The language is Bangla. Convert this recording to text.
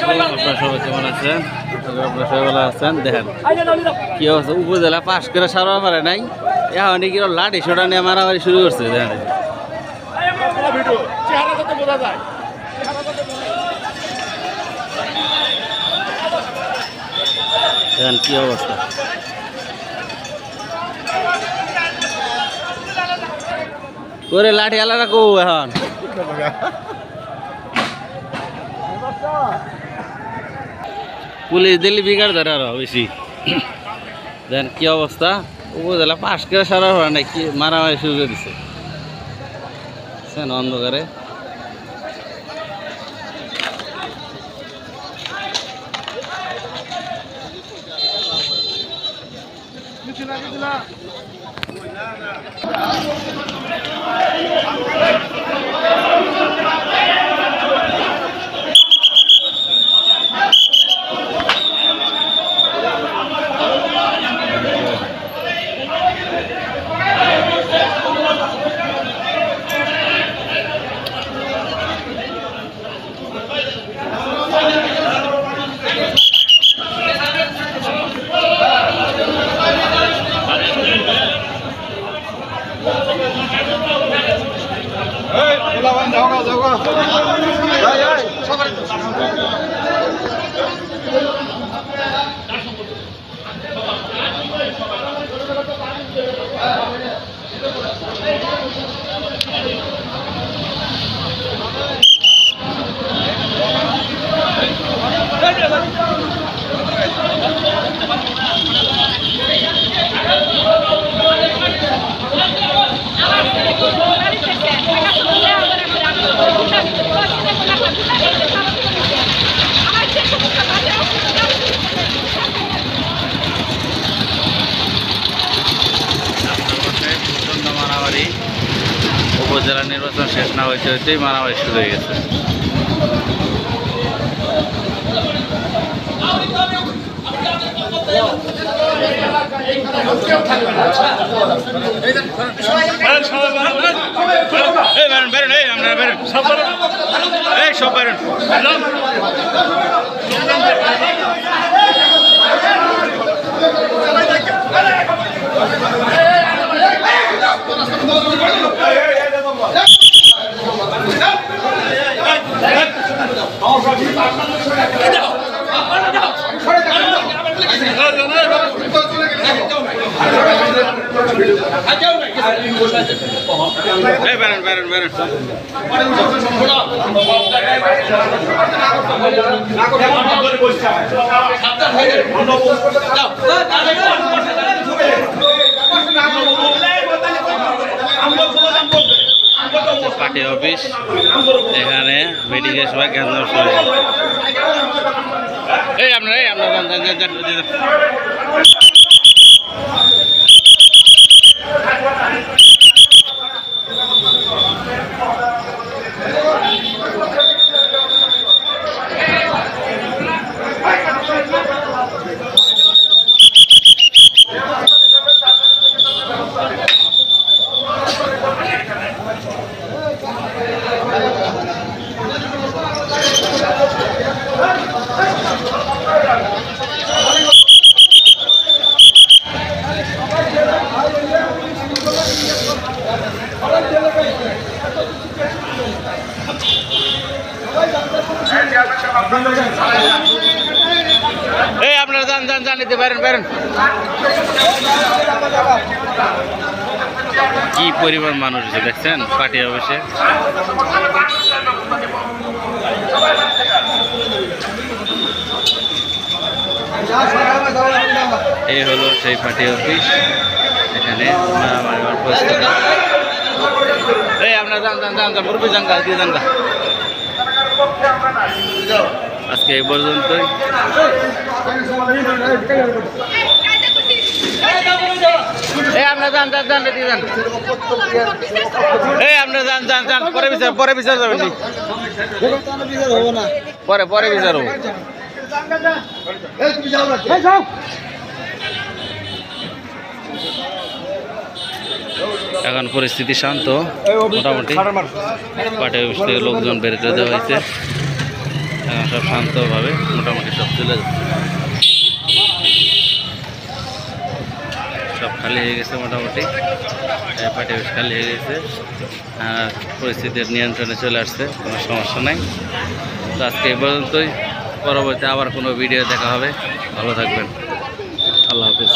আপনারা সবাই কেমন আছেন? আপনারা সবাই ভালো আছেন? দেখেন কি অবস্থা, উপজেলা পাশ করে সারবার পারে নাই, এখন কি লাঠি সোটা নিয়ে মারামারি শুরু করছে। দেখেন দেখেন কি অবস্থা, করে লাঠি আলাদা কো এখন পুলিশ দিল্লি বিগাড় ধরে আরো বেশি। দেখেন কি অবস্থা, উপজেলা পাশ করে সারা হয় না, কি মারামারি শুরু করে দিচ্ছে অন্ধকারে। উপজেলা নির্বাচন শেষ না হয়েছে হইতেই মারামারি শুরু হয়ে গেছে। সব বেরোন পার্টি অফিস, এখানে মেডিকেল সবাই কেন্দ্র শুরু। এই আপনারা যান নিতে পারেন কি পরিমাণ মানুষ আছে দেখছেন পার্টি অফিসে। এই হলো সেই পার্টি অফিস, এখানে এই আপনার যান মুরব্বী যান দিয়ে যান। আজকে এই পর্যন্তই। আপনার যান পরে বিচার যাবেন, পরে বিচার হবো। এখন পরিস্থিতি শান্ত, মোটামুটি পার্টি অফিস থেকে লোকজন বেরোতে দেওয়া হয়েছে। সব শান্তভাবে মোটামুটি সব চলে যাচ্ছে, সব খালি হয়ে গেছে মোটামুটি, পার্টি অফিস খালি হয়ে গেছে, আর পরিস্থিতির নিয়ন্ত্রণে চলে আসছে, কোনো সমস্যা নাই। তো আজকে এই পর্যন্তই, পরবর্তী আবার কোনো ভিডিও দেখা হবে। ভালো থাকবেন, আল্লাহ হাফিজ।